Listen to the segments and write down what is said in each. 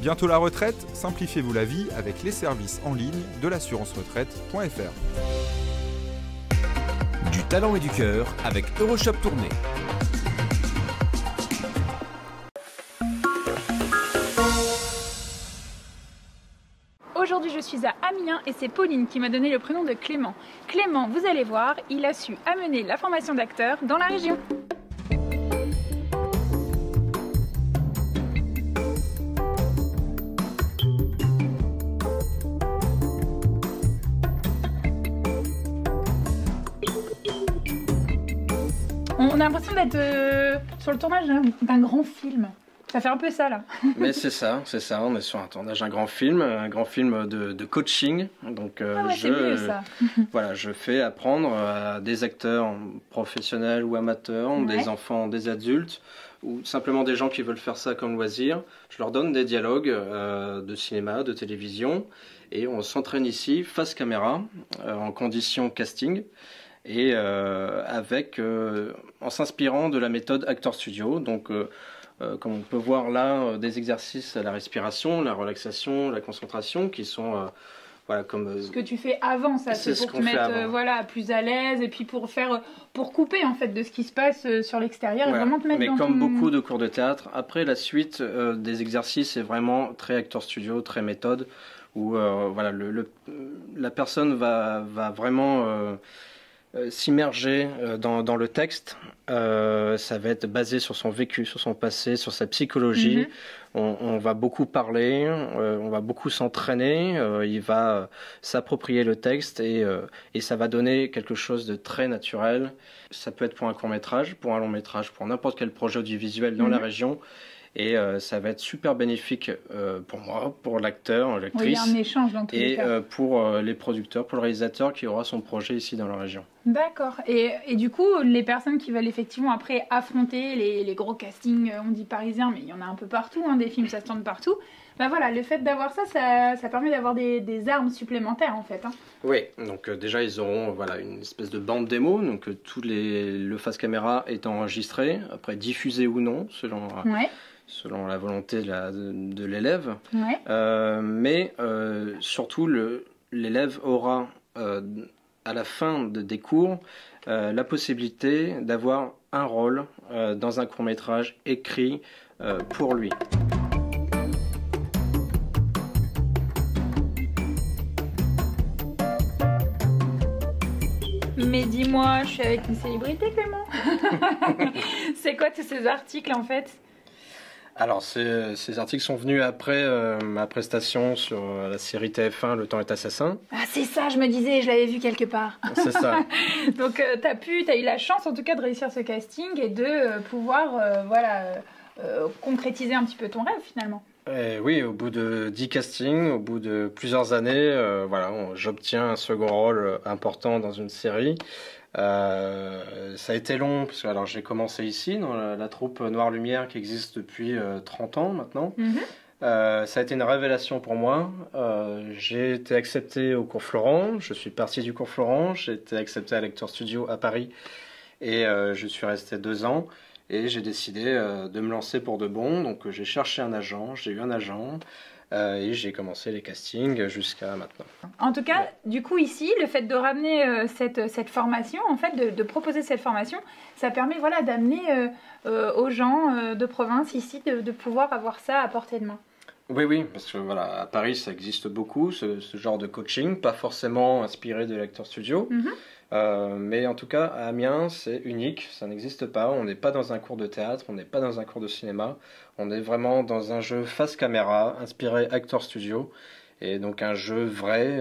Bientôt la retraite, simplifiez-vous la vie avec les services en ligne de l'assurance-retraite.fr. Du talent et du cœur avec Euroshop Tournée. Aujourd'hui, je suis à Amiens et c'est Pauline qui m'a donné le prénom de Clément. Clément, vous allez voir, il a su amener la formation d'acteur dans la région. On a l'impression d'être sur le tournage d'un grand film. Ça fait un peu ça là. Mais c'est ça, on est sur un tournage, un grand film de coaching. Donc c'est mieux ça. Voilà, je fais apprendre à des acteurs professionnels ou amateurs, des enfants, des adultes, ou simplement des gens qui veulent faire ça comme loisir. Je leur donne des dialogues de cinéma, de télévision, et on s'entraîne ici face caméra, en conditions casting. Et en s'inspirant de la méthode Actor Studio. Donc, comme on peut voir là, des exercices à la respiration, la relaxation, la concentration, qui sont comme ce que tu fais avant, ça, c'est pour te mettre plus à l'aise et puis pour couper en fait de ce qui se passe sur l'extérieur et vraiment te mettre mais dans comme beaucoup de cours de théâtre, après la suite des exercices est vraiment très Actor Studio, très méthode, où la personne va vraiment s'immerger dans le texte. Ça va être basé sur son vécu, sur son passé, sur sa psychologie. On va beaucoup parler, on va beaucoup s'entraîner, il va s'approprier le texte et ça va donner quelque chose de très naturel. Ça peut être pour un court-métrage, pour un long-métrage, pour n'importe quel projet audiovisuel dans la région. Et ça va être super bénéfique pour moi, pour l'acteur, l'actrice. Il y a un échange dans tous les cas. Pour les producteurs, pour le réalisateur qui aura son projet ici dans la région. D'accord. Et du coup, les personnes qui veulent effectivement après affronter les gros castings, on dit parisiens, mais il y en a un peu partout, des films, ça se tourne partout. Ben voilà, le fait d'avoir ça permet d'avoir des armes supplémentaires en fait. Oui, donc déjà ils auront une espèce de bande démo, donc le face caméra est enregistré, après diffusé ou non, selon la volonté de l'élève. Mais surtout, l'élève aura, à la fin des cours, la possibilité d'avoir un rôle dans un court-métrage écrit pour lui. Mais dis-moi, je suis avec une célébrité, Clément. C'est quoi tous ces articles en fait ? Alors, ces articles sont venus après ma prestation sur la série TF1 Le Temps est assassin. Ah, c'est ça, je me disais, je l'avais vu quelque part. C'est ça. Donc, t'as eu la chance, en tout cas, de réussir ce casting et de pouvoir, concrétiser un petit peu ton rêve, finalement. Oui, au bout de 10 castings, au bout de plusieurs années, j'obtiens un second rôle important dans une série. Ça a été long, parce que j'ai commencé ici, dans la troupe Noire Lumière qui existe depuis 30 ans maintenant. Ça a été une révélation pour moi. J'ai été accepté au cours Florent, je suis parti du cours Florent, j'ai été accepté à l'Actor Studio à Paris et je suis resté 2 ans. Et j'ai décidé de me lancer pour de bon. Donc j'ai cherché un agent, j'ai eu un agent et j'ai commencé les castings jusqu'à maintenant. En tout cas, du coup ici, le fait de ramener cette formation, en fait, de proposer cette formation, ça permet d'amener aux gens de province ici de pouvoir avoir ça à portée de main. Oui, parce que à Paris ça existe beaucoup, ce genre de coaching, pas forcément inspiré de l'Actor Studio. Mais en tout cas, à Amiens, c'est unique, ça n'existe pas. On n'est pas dans un cours de théâtre, on n'est pas dans un cours de cinéma. On est vraiment dans un jeu face caméra, inspiré Actor Studio. Et donc un jeu vrai,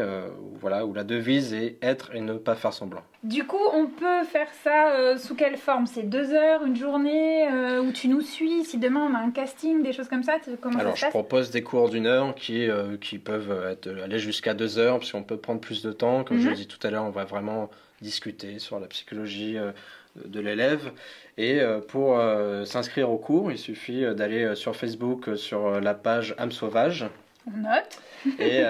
où la devise est être et ne pas faire semblant. Du coup, on peut faire ça sous quelle forme? C'est 2 heures, une journée, où tu nous suis? Si demain on a un casting, des choses comme ça, comment ça se passe? Je propose des cours d'1 heure qui peuvent aller jusqu'à 2 heures, parce qu'on peut prendre plus de temps. Comme je l'ai dit tout à l'heure, on va vraiment discuter sur la psychologie de l'élève. Et pour s'inscrire au cours, il suffit d'aller sur Facebook sur la page Âme Sauvage. On note. Et,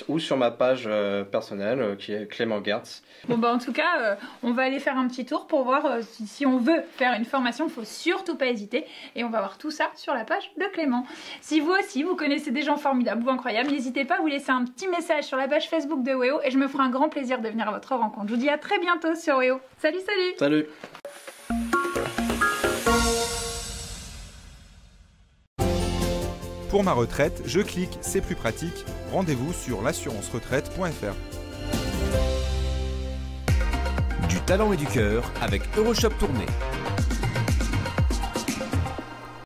ou sur ma page personnelle qui est Clément Gertz. Bon bah en tout cas, on va aller faire un petit tour pour voir si on veut faire une formation, il faut surtout pas hésiter. Et on va voir tout ça sur la page de Clément. Si vous aussi, vous connaissez des gens formidables ou incroyables, n'hésitez pas à vous laisser un petit message sur la page Facebook de WEO et je me ferai un grand plaisir de venir à votre rencontre. Je vous dis à très bientôt sur WEO. Salut, salut! Salut! Pour ma retraite, je clique, c'est plus pratique. Rendez-vous sur l'assurance-retraite.fr. Du talent et du cœur avec Euroshop Tournai.